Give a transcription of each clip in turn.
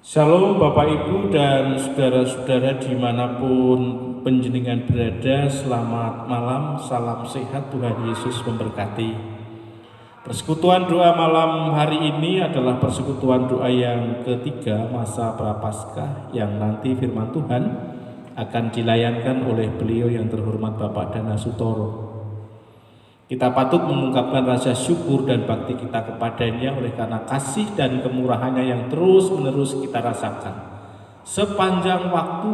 Shalom Bapak Ibu dan saudara-saudara dimanapun penjenengan berada, selamat malam, salam sehat, Tuhan Yesus memberkati. Persekutuan doa malam hari ini adalah persekutuan doa yang ketiga masa Prapaskah yang nanti firman Tuhan akan dilayankan oleh beliau yang terhormat Bapak Dana Sutoro. Kita patut mengungkapkan rasa syukur dan bakti kita kepadanya oleh karena kasih dan kemurahannya yang terus-menerus kita rasakan. Sepanjang waktu,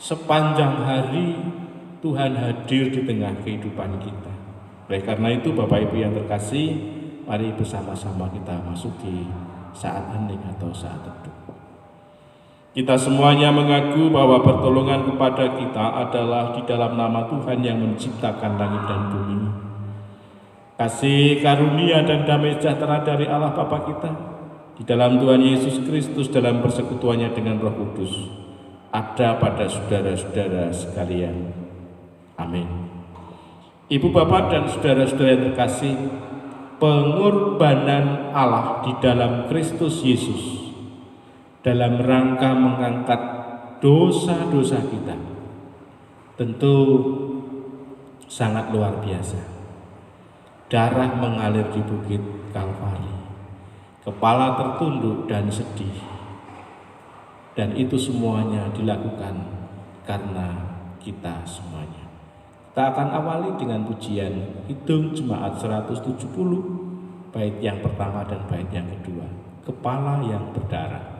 sepanjang hari, Tuhan hadir di tengah kehidupan kita. Oleh karena itu Bapak Ibu yang terkasih, mari bersama-sama kita masuk di saat hening atau saat teduh. Kita semuanya mengaku bahwa pertolongan kepada kita adalah di dalam nama Tuhan yang menciptakan langit dan bumi. Kasih, karunia, dan damai sejahtera dari Allah Bapa kita di dalam Tuhan Yesus Kristus dalam persekutuannya dengan Roh Kudus ada pada saudara-saudara sekalian. Amin. Ibu Bapak dan saudara-saudara yang terkasih, pengorbanan Allah di dalam Kristus Yesus dalam rangka mengangkat dosa-dosa kita tentu sangat luar biasa. Darah mengalir di bukit Kalvari, kepala tertunduk dan sedih, dan itu semuanya dilakukan karena kita semuanya. Kita akan awali dengan pujian Kidung Jemaat 170, bait yang pertama dan bait yang kedua, Kepala yang Berdarah.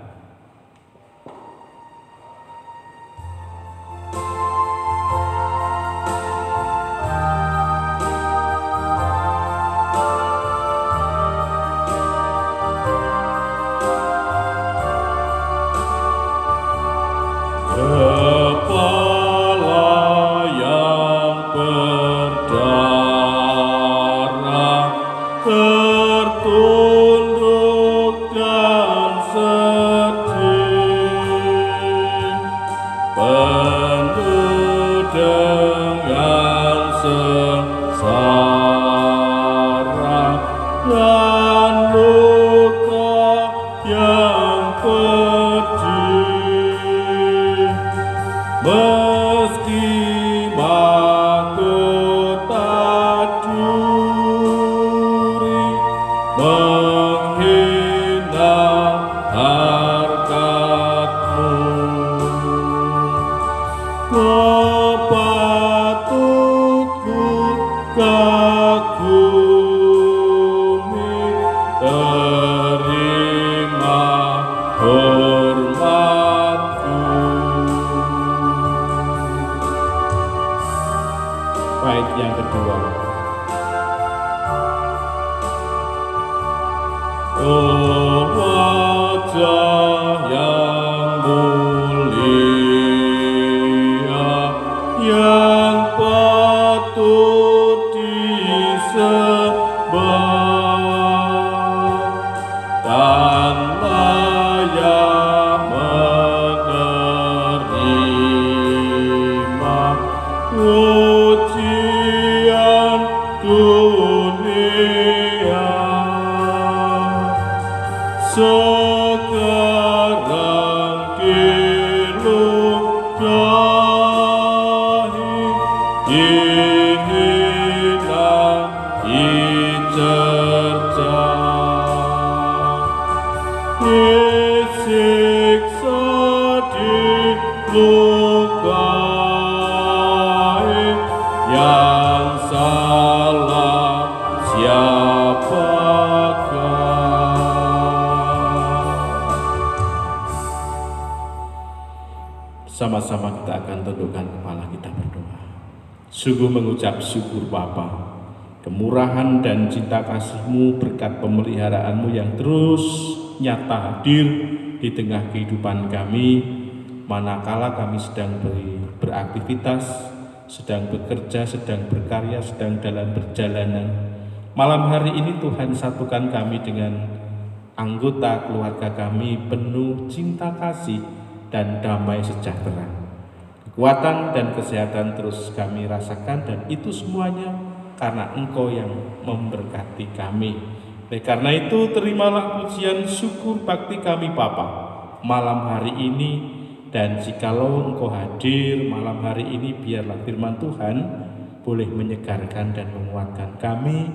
Sama-sama kita akan tundukkan kepala kita berdoa. Sungguh mengucap syukur Bapa, kemurahan dan cinta kasih-Mu berkat pemeliharaanmu yang terus nyata hadir di tengah kehidupan kami, manakala kami sedang beraktivitas, sedang bekerja, sedang berkarya, sedang dalam perjalanan. Malam hari ini Tuhan satukan kami dengan anggota keluarga kami penuh cinta kasih dan damai sejahtera. Kekuatan dan kesehatan terus kami rasakan, dan itu semuanya karena Engkau yang memberkati kami. Oleh karena itu terimalah pujian syukur bakti kami Bapa malam hari ini, dan jikalau Engkau hadir malam hari ini, biarlah firman Tuhan boleh menyegarkan dan menguatkan kami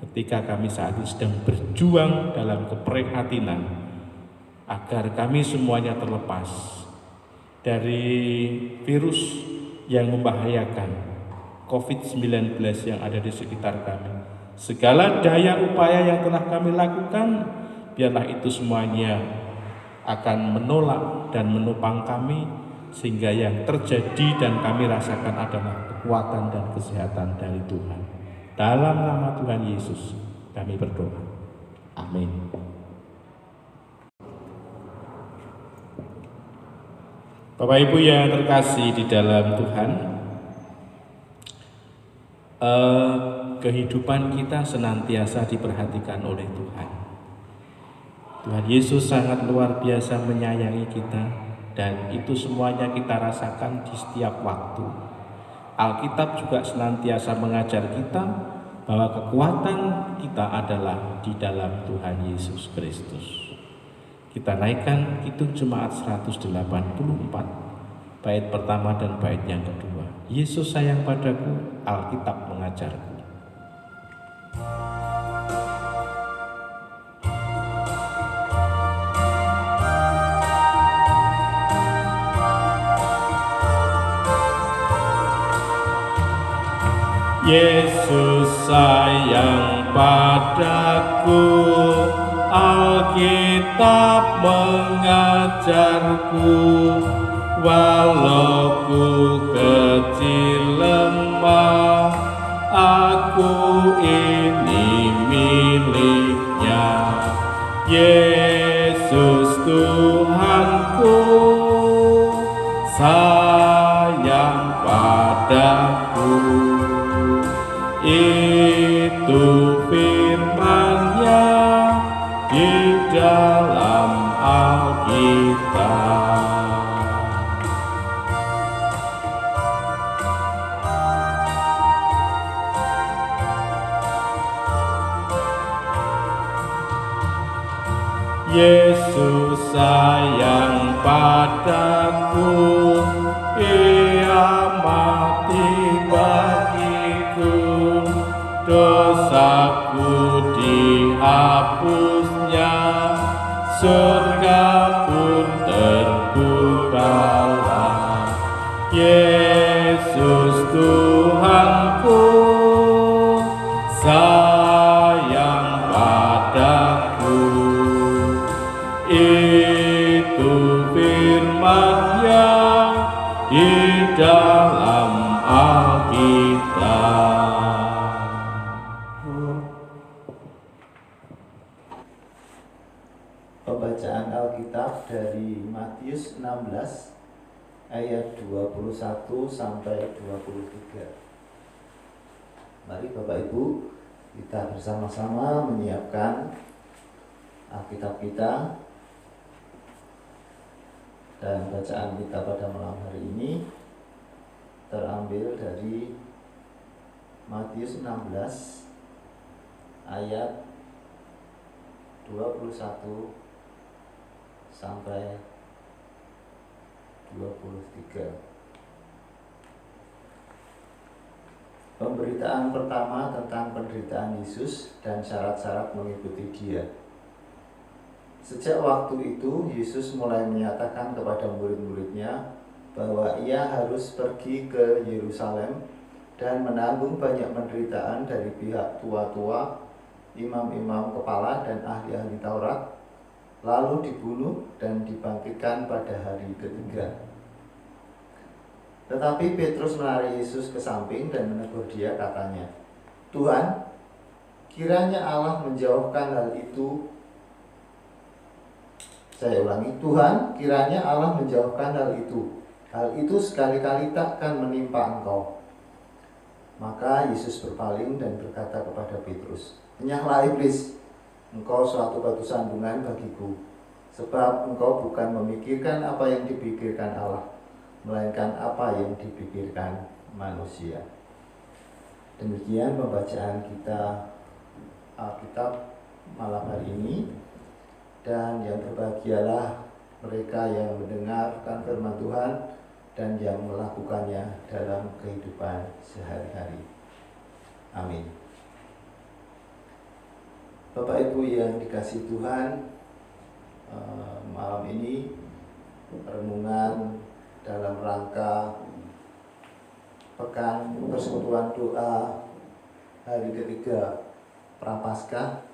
ketika kami saat ini sedang berjuang dalam keprihatinan, agar kami semuanya terlepas dari virus yang membahayakan COVID-19 yang ada di sekitar kami. Segala daya upaya yang telah kami lakukan, biarlah itu semuanya akan menolak dan menopang kami, sehingga yang terjadi dan kami rasakan adalah kekuatan dan kesehatan dari Tuhan. Dalam nama Tuhan Yesus kami berdoa. Amin. Bapak Ibu yang terkasih di dalam Tuhan, kehidupan kita senantiasa diperhatikan oleh Tuhan. Tuhan Yesus sangat luar biasa menyayangi kita, dan itu semuanya kita rasakan di setiap waktu. Alkitab juga senantiasa mengajar kita bahwa kekuatan kita adalah di dalam Tuhan Yesus Kristus. Kita naikkan Kidung Jemaat 184, bait pertama dan bait yang kedua. Yesus sayang padaku, Alkitab mengajarku. Yesus sayang padaku, Alkitab mengajarku, walau ku kecil lemah, aku ini miliknya. Yesus Tuhanku sayang padaku, itu firman-Nya di dalam Alkitab. Yesus sayang padaku, Ia mati bagiku, dosaku dihapusnya, surga pun terbukalah. Yesus Tuhanku sayang padaku, itu firman-Nya di dalam Alkitab. Pembacaan Alkitab dari Matius 16 ayat 21 sampai 23. Mari Bapak Ibu, kita bersama-sama menyiapkan Alkitab kita, dan bacaan kita pada malam hari ini terambil dari Matius 16 ayat 21 sampai 23. Pemberitaan pertama tentang penderitaan Yesus dan syarat-syarat mengikuti Dia. Sejak waktu itu, Yesus mulai menyatakan kepada murid-muridnya bahwa Ia harus pergi ke Yerusalem dan menanggung banyak penderitaan dari pihak tua-tua, imam-imam kepala, dan ahli-ahli Taurat, lalu dibunuh dan dibangkitkan pada hari ketiga. Tetapi Petrus menarik Yesus ke samping dan menegur Dia, katanya, "Tuhan, kiranya Allah menjauhkan hal itu." Saya ulangi, "Tuhan, kiranya Allah menjauhkan hal itu. Hal itu sekali-kali takkan menimpa Engkau." Maka Yesus berpaling dan berkata kepada Petrus, "Enyahlah iblis, engkau suatu batu sandungan bagiku, sebab engkau bukan memikirkan apa yang dipikirkan Allah, melainkan apa yang dipikirkan manusia." Demikian pembacaan kita Alkitab malam hari ini. Dan yang berbahagialah mereka yang mendengarkan firman Tuhan dan yang melakukannya dalam kehidupan sehari-hari. Amin. Bapak Ibu yang dikasihi Tuhan, malam ini renungan dalam rangka Pekan Persekutuan Doa hari ketiga Prapaskah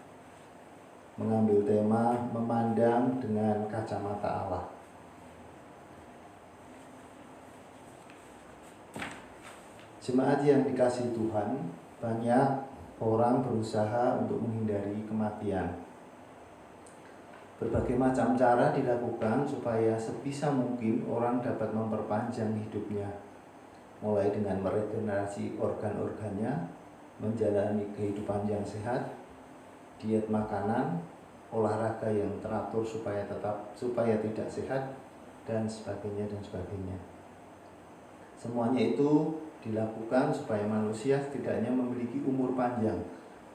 mengambil tema memandang dengan kacamata Allah. Jemaat yang dikasihi Tuhan, banyak orang berusaha untuk menghindari kematian. Berbagai macam cara dilakukan supaya sebisa mungkin orang dapat memperpanjang hidupnya, mulai dengan meregenerasi organ-organnya, menjalani kehidupan yang sehat, diet makanan, olahraga yang teratur supaya tidak sehat, dan sebagainya dan sebagainya. Semuanya itu dilakukan supaya manusia setidaknya memiliki umur panjang,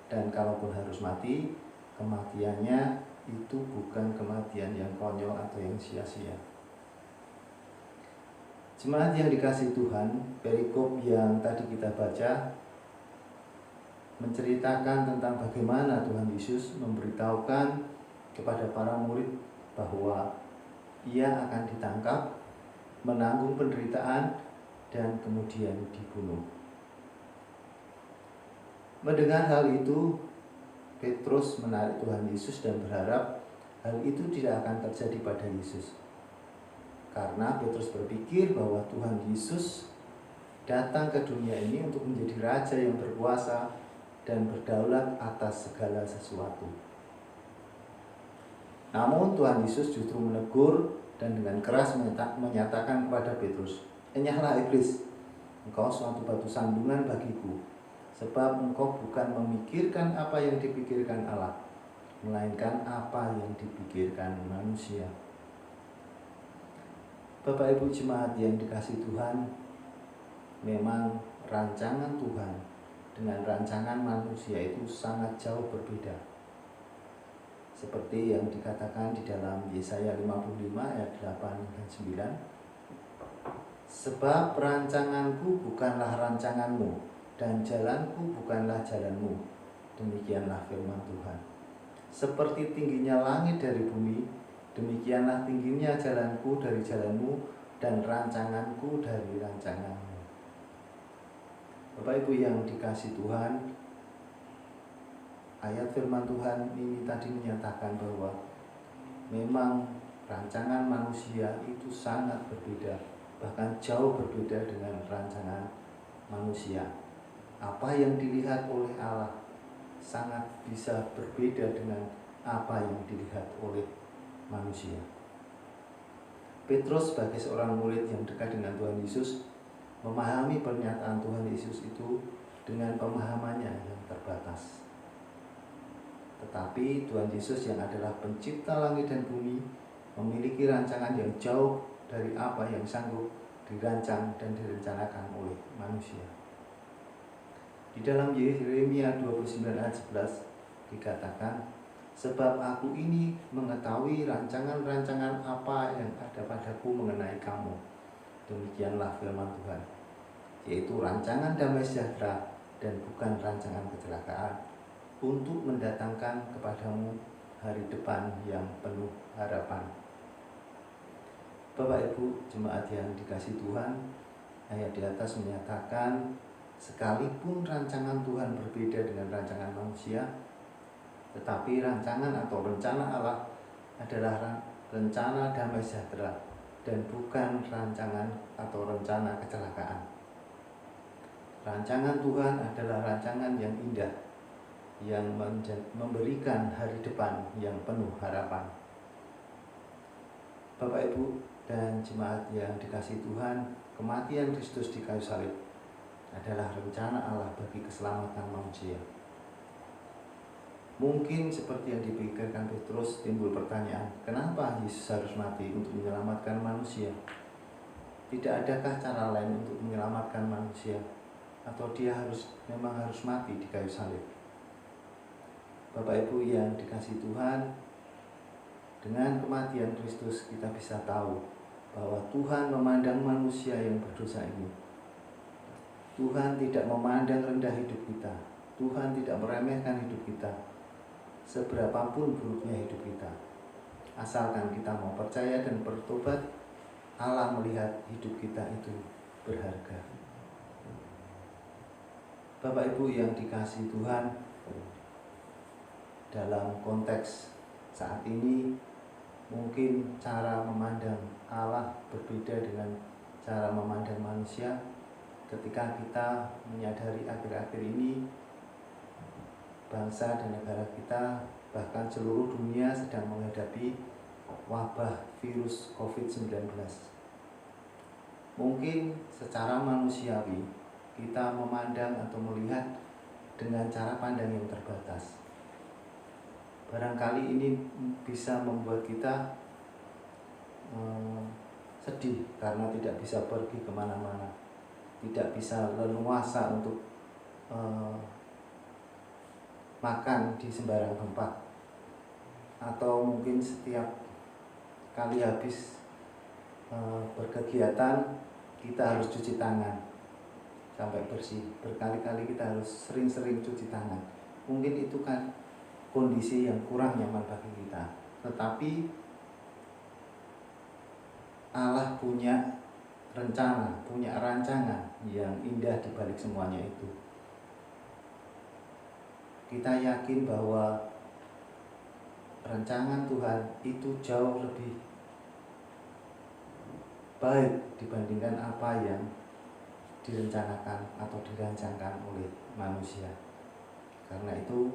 dan kalaupun harus mati, kematiannya itu bukan kematian yang konyol atau yang sia-sia. Jemaat yang dikasihi Tuhan, perikop yang tadi kita baca menceritakan tentang bagaimana Tuhan Yesus memberitahukan kepada para murid bahwa Ia akan ditangkap, menanggung penderitaan, dan kemudian dibunuh. Mendengar hal itu, Petrus menarik Tuhan Yesus dan berharap hal itu tidak akan terjadi pada Yesus. Karena Petrus berpikir bahwa Tuhan Yesus datang ke dunia ini untuk menjadi raja yang berkuasa dan berdaulat atas segala sesuatu. Namun Tuhan Yesus justru menegur dan dengan keras menyatakan kepada Petrus, "Enyahlah iblis, engkau suatu batu sandungan bagiku, sebab engkau bukan memikirkan apa yang dipikirkan Allah, melainkan apa yang dipikirkan manusia." Bapak Ibu jemaat yang dikasihi Tuhan, memang rancangan Tuhan dengan rancangan manusia itu sangat jauh berbeda. Seperti yang dikatakan di dalam Yesaya 55 ayat 8 dan 9. "Sebab rancanganku bukanlah rancanganmu, dan jalanku bukanlah jalanmu. Demikianlah firman Tuhan. Seperti tingginya langit dari bumi, demikianlah tingginya jalanku dari jalanmu, dan rancanganku dari rancanganmu." Bapak Ibu yang dikasihi Tuhan, ayat firman Tuhan ini tadi menyatakan bahwa memang rancangan manusia itu sangat berbeda, bahkan jauh berbeda dengan rancangan manusia. Apa yang dilihat oleh Allah sangat bisa berbeda dengan apa yang dilihat oleh manusia. Petrus sebagai seorang murid yang dekat dengan Tuhan Yesus memahami pernyataan Tuhan Yesus itu dengan pemahamannya yang terbatas. Tetapi Tuhan Yesus yang adalah pencipta langit dan bumi memiliki rancangan yang jauh dari apa yang sanggup dirancang dan direncanakan oleh manusia. Di dalam Yeremia 29 ayat 11 dikatakan, "Sebab aku ini mengetahui rancangan-rancangan apa yang ada padaku mengenai kamu. Demikianlah firman Tuhan, yaitu rancangan damai sejahtera dan bukan rancangan kecelakaan, untuk mendatangkan kepadamu hari depan yang penuh harapan." Bapak Ibu jemaat yang dikasihi Tuhan, ayat di atas menyatakan sekalipun rancangan Tuhan berbeda dengan rancangan manusia, tetapi rancangan atau rencana Allah adalah rencana damai sejahtera dan bukan rancangan atau rencana kecelakaan. Rancangan Tuhan adalah rancangan yang indah, yang memberikan hari depan yang penuh harapan. Bapak Ibu dan jemaat yang dikasihi Tuhan, kematian Kristus di kayu salib adalah rencana Allah bagi keselamatan manusia. Mungkin seperti yang dipikirkan Petrus, timbul pertanyaan, kenapa Yesus harus mati untuk menyelamatkan manusia? Tidak adakah cara lain untuk menyelamatkan manusia? Atau dia memang harus mati di kayu salib? Bapak Ibu yang dikasihi Tuhan, Dengan kematian Kristus kita bisa tahu bahwa Tuhan memandang manusia yang berdosa ini. Tuhan tidak memandang rendah hidup kita. Tuhan tidak meremehkan hidup kita, seberapapun buruknya hidup kita. Asalkan kita mau percaya dan bertobat, Allah melihat hidup kita itu berharga. Bapak Ibu yang dikasihi Tuhan, dalam konteks saat ini mungkin cara memandang Allah berbeda dengan cara memandang manusia. Ketika kita menyadari akhir-akhir ini bangsa dan negara kita, bahkan seluruh dunia sedang menghadapi wabah virus COVID-19. Mungkin secara manusiawi kita memandang atau melihat dengan cara pandang yang terbatas. Barangkali ini bisa membuat kita sedih karena tidak bisa pergi kemana-mana, tidak bisa leluasa untuk makan di sembarang tempat, atau mungkin setiap kali habis berkegiatan kita harus cuci tangan sampai bersih. Berkali-kali kita harus sering-sering cuci tangan. Mungkin itu kan kondisi yang kurang nyaman bagi kita. Tetapi Allah punya rencana, punya rancangan yang indah di balik semuanya itu. Kita yakin bahwa rancangan Tuhan itu jauh lebih baik dibandingkan apa yang direncanakan atau dirancangkan oleh manusia. Karena itu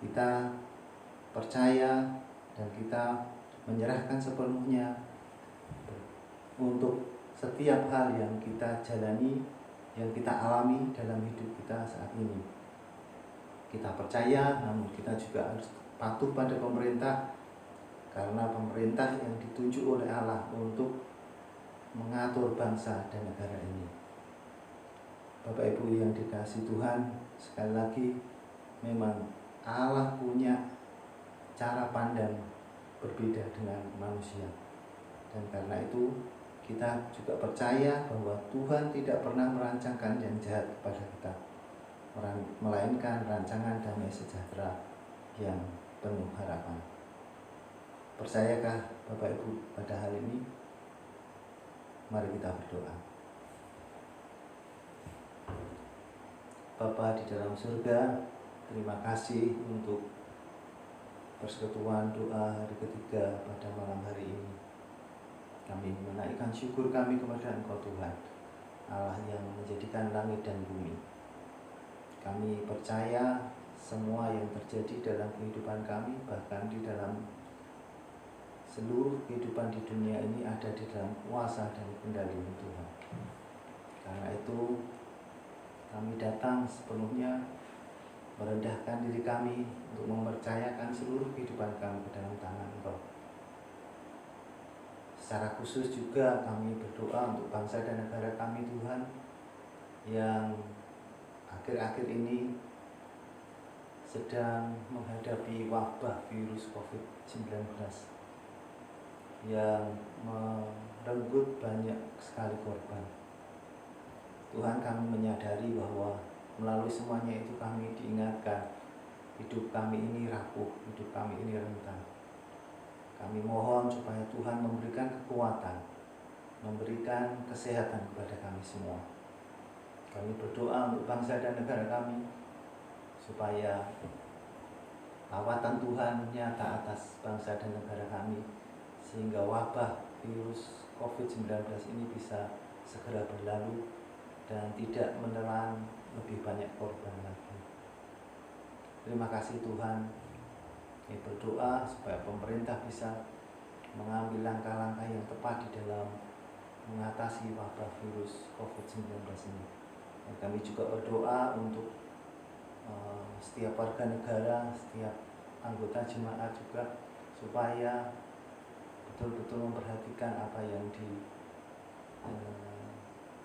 kita percaya dan kita menyerahkan sepenuhnya untuk setiap hal yang kita jalani, yang kita alami dalam hidup kita saat ini. Kita percaya, namun kita juga harus patuh pada pemerintah, karena pemerintah yang ditunjuk oleh Allah untuk mengatur bangsa dan negara ini. Bapak Ibu yang dikasihi Tuhan, sekali lagi memang Allah punya cara pandang berbeda dengan manusia. Dan karena itu kita juga percaya bahwa Tuhan tidak pernah merancangkan yang jahat kepada kita, melainkan rancangan damai sejahtera yang penuh harapan. Percayakah Bapak Ibu pada hal ini? Mari kita berdoa. Bapa di dalam surga, terima kasih untuk persekutuan doa hari ketiga pada malam hari ini. Kami menaikkan syukur kami kepada Engkau Tuhan, Allah yang menjadikan langit dan bumi. Kami percaya semua yang terjadi dalam kehidupan kami, bahkan di dalam seluruh kehidupan di dunia ini ada di dalam kuasa dan kendali Tuhan. Karena itu kami datang sepenuhnya merendahkan diri kami untuk mempercayakan seluruh kehidupan kami ke dalam tangan Engkau. Secara khusus juga kami berdoa untuk bangsa dan negara kami Tuhan, yang akhir-akhir ini sedang menghadapi wabah virus COVID-19 yang merenggut banyak sekali korban. Tuhan, kami menyadari bahwa melalui semuanya itu kami diingatkan hidup kami ini rapuh, hidup kami ini rentan. Kami mohon supaya Tuhan memberikan kekuatan, memberikan kesehatan kepada kami semua. Kami berdoa untuk bangsa dan negara kami supaya lawatan Tuhan nyata atas bangsa dan negara kami, sehingga wabah virus COVID-19 ini bisa segera berlalu dan tidak menelan lebih banyak korban lagi. Terima kasih Tuhan. Kami berdoa supaya pemerintah bisa mengambil langkah-langkah yang tepat di dalam mengatasi wabah virus COVID-19 ini. Dan kami juga berdoa untuk setiap warga negara, setiap anggota jemaat juga, supaya betul-betul memperhatikan apa yang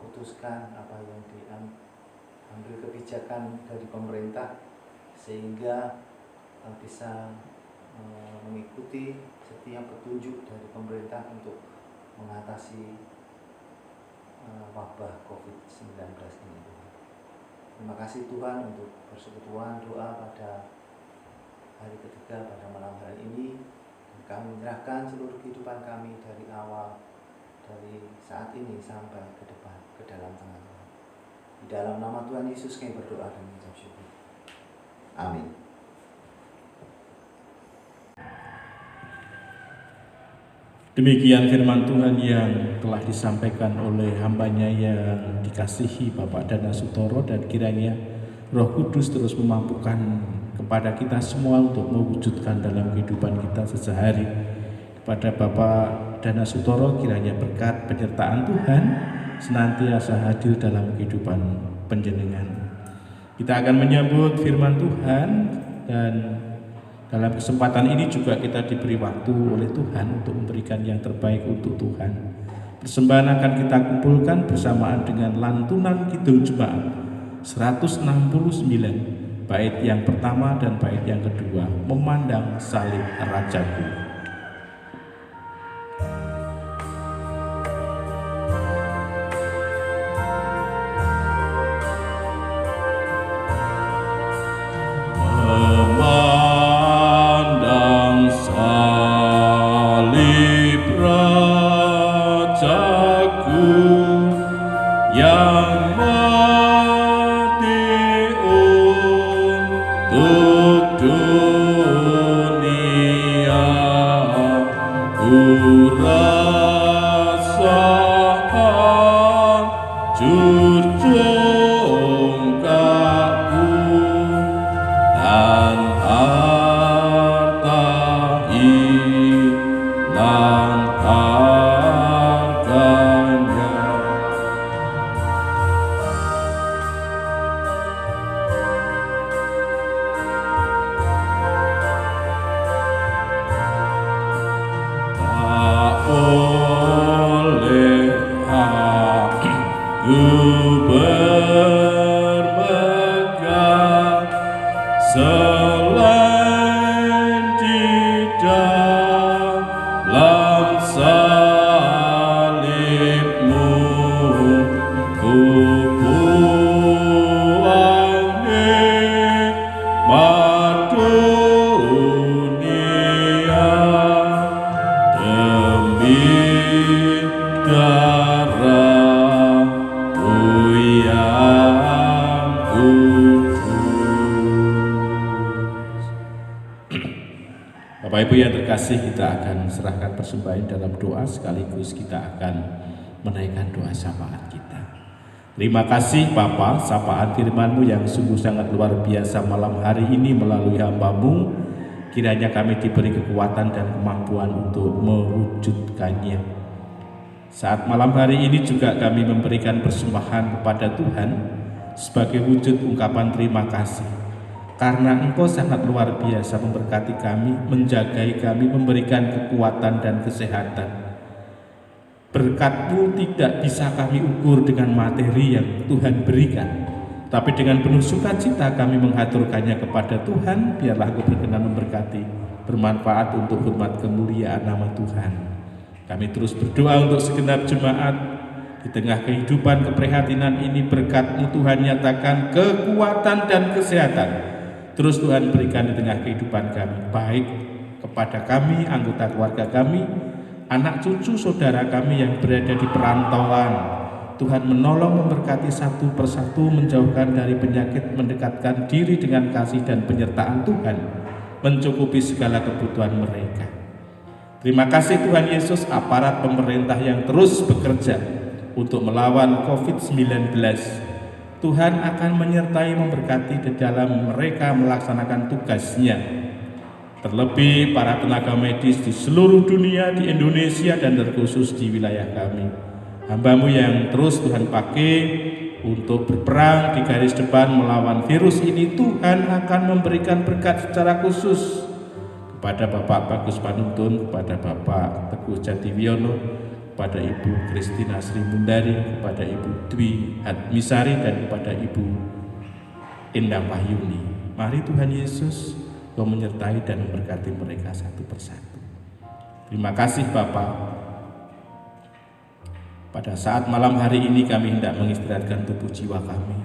diputuskan, apa yang diambil kebijakan dari pemerintah, sehingga bisa mengikuti setiap petunjuk dari pemerintah untuk mengatasi wabah COVID-19 ini. Terima kasih Tuhan untuk persekutuan doa pada hari ketiga pada malam hari ini. Kami menyerahkan seluruh kehidupan kami dari awal, dari saat ini sampai ke depan, ke dalam tangan Tuhan. Di dalam nama Tuhan Yesus kami berdoa dan mengucap syukur. Amin. Demikian firman Tuhan yang telah disampaikan oleh hamba-Nya yang dikasihi Bapak Dana Sutoro, dan kiranya Roh Kudus terus memampukan kepada kita semua untuk mewujudkan dalam kehidupan kita sehari-hari. Kepada Bapak Dana Sutoro kiranya berkat penyertaan Tuhan senantiasa hadir dalam kehidupan panjenengan. Kita akan menyambut firman Tuhan, dan dalam kesempatan ini juga kita diberi waktu oleh Tuhan untuk memberikan yang terbaik untuk Tuhan. Persembahan akan kita kumpulkan bersamaan dengan lantunan Kidung Jemaat 169, bait yang pertama dan bait yang kedua, Memandang Salib Rajaku. Bapak Ibu yang terkasih, kita akan serahkan persembahan dalam doa sekaligus kita akan menaikkan doa syafaat kita. Terima kasih Bapa, sapaan firman-Mu yang sungguh sangat luar biasa malam hari ini melalui hamba-Mu. Kiranya kami diberi kekuatan dan kemampuan untuk mewujudkannya. Saat malam hari ini juga kami memberikan persembahan kepada Tuhan sebagai wujud ungkapan terima kasih. Karena Engkau sangat luar biasa memberkati kami, menjagai kami, memberikan kekuatan dan kesehatan. Berkat-Mu tidak bisa kami ukur dengan materi yang Tuhan berikan, tapi dengan penuh sukacita kami mengaturkannya kepada Tuhan. Biarlah Engkau berkenan memberkati, bermanfaat untuk hormat kemuliaan nama Tuhan. Kami terus berdoa untuk segenap jemaat di tengah kehidupan keprihatinan ini. Berkat-Mu Tuhan nyatakan kekuatan dan kesehatan terus Tuhan berikan di tengah kehidupan kami, baik kepada kami, anggota keluarga kami, anak cucu saudara kami yang berada di perantauan. Tuhan menolong, memberkati satu persatu, menjauhkan dari penyakit, mendekatkan diri dengan kasih dan penyertaan Tuhan, mencukupi segala kebutuhan mereka. Terima kasih Tuhan Yesus, aparat pemerintah yang terus bekerja untuk melawan COVID-19. Tuhan akan menyertai, memberkati di dalam mereka melaksanakan tugasnya. Terlebih para tenaga medis di seluruh dunia, di Indonesia dan terkhusus di wilayah kami. Hamba-Mu yang terus Tuhan pakai untuk berperang di garis depan melawan virus ini, Tuhan akan memberikan berkat secara khusus kepada Bapak Bagus Panuntun, kepada Bapak Teguh Jatiwiono, kepada Ibu Kristina Sri Mundari, kepada Ibu Dwi Hatmisari, dan kepada Ibu Endang Wahyuni. Mari Tuhan Yesus Engkau menyertai dan memberkati mereka satu persatu. Terima kasih Bapa. Pada saat malam hari ini kami hendak mengistirahatkan tubuh jiwa kami.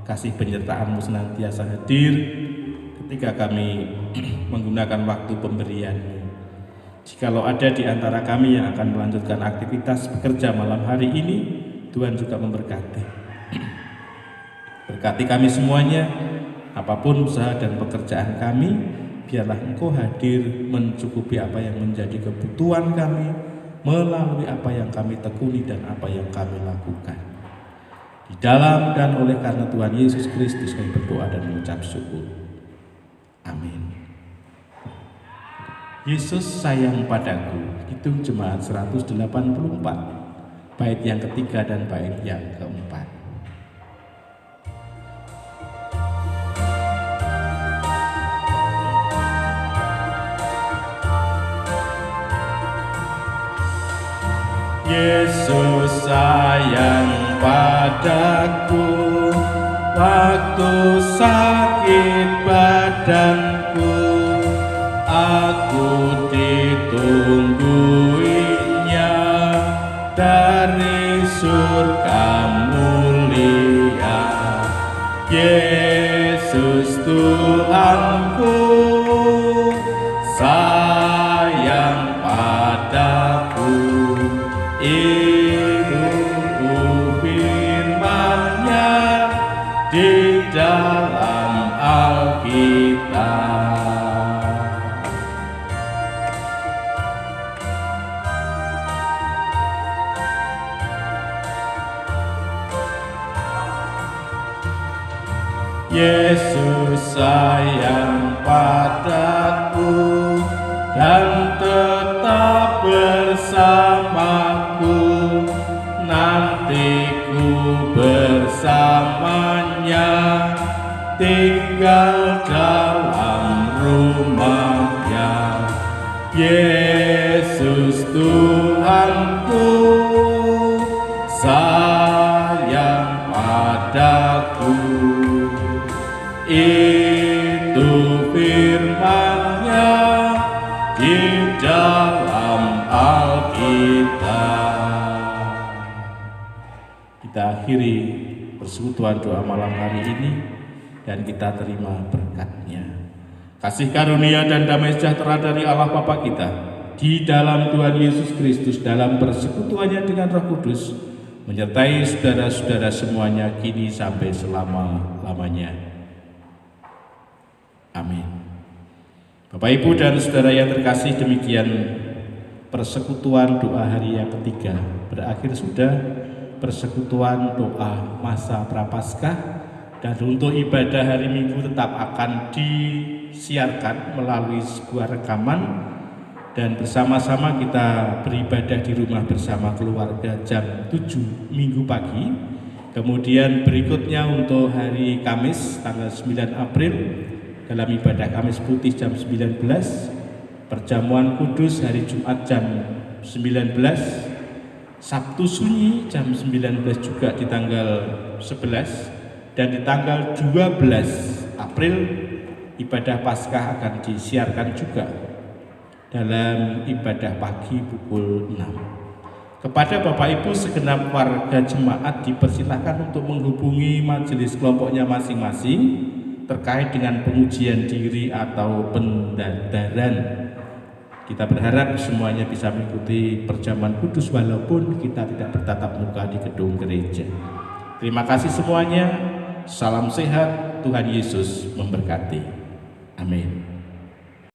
Kasih penyertaan-Mu senantiasa hadir ketika kami menggunakan waktu pemberian-Mu. Jikalau ada di antara kami yang akan melanjutkan aktivitas bekerja malam hari ini, Tuhan juga memberkati. Berkati kami semuanya, apapun usaha dan pekerjaan kami, biarlah Engkau hadir mencukupi apa yang menjadi kebutuhan kami, melalui apa yang kami tekuni dan apa yang kami lakukan. Di dalam dan oleh karena Tuhan Yesus Kristus kami berdoa dan mengucap syukur. Amin. Yesus sayang padaku, Kidung Jemaat 184, bait yang ketiga dan bait yang keempat. Yesus sayang padaku, waktu sakit badanku, aku ditungguinya dari surga mulia. Yesus Tuhanku sayang padaku, itu firman-Nya di dalam Alkitab. Yesus sayang padaku dan tetap bersamaku, nanti ku bersamanya, tinggal dalam rumah-Nya. Yesus Tuhanku sayang padaku, itu firman-Nya di dalam Alkitab. Kita akhiri persekutuan doa malam hari ini dan kita terima berkat-Nya. Kasih karunia dan damai sejahtera dari Allah Bapa kita di dalam Tuhan Yesus Kristus dalam persekutuannya dengan Roh Kudus menyertai saudara-saudara semuanya kini sampai selama-lamanya. Amin. Bapak, Ibu, dan saudara yang terkasih, demikian persekutuan doa hari yang ketiga. Berakhir sudah persekutuan doa masa Prapaskah, dan untuk ibadah hari Minggu tetap akan disiarkan melalui sebuah rekaman, dan bersama-sama kita beribadah di rumah bersama keluarga jam 7 Minggu pagi. Kemudian berikutnya untuk hari Kamis tanggal 9 April dalam ibadah Kamis Putih jam 19, perjamuan kudus hari Jumat jam 19, Sabtu Sunyi jam 19 juga di tanggal 11, dan di tanggal 12 April ibadah Paskah akan disiarkan juga dalam ibadah pagi pukul 6. Kepada Bapak Ibu segenap warga jemaat dipersilahkan untuk menghubungi majelis kelompoknya masing-masing terkait dengan pengujian diri atau pendadaran. Kita berharap semuanya bisa mengikuti perjamuan kudus walaupun kita tidak bertatap muka di gedung gereja. Terima kasih semuanya. Salam sehat. Tuhan Yesus memberkati. Amin.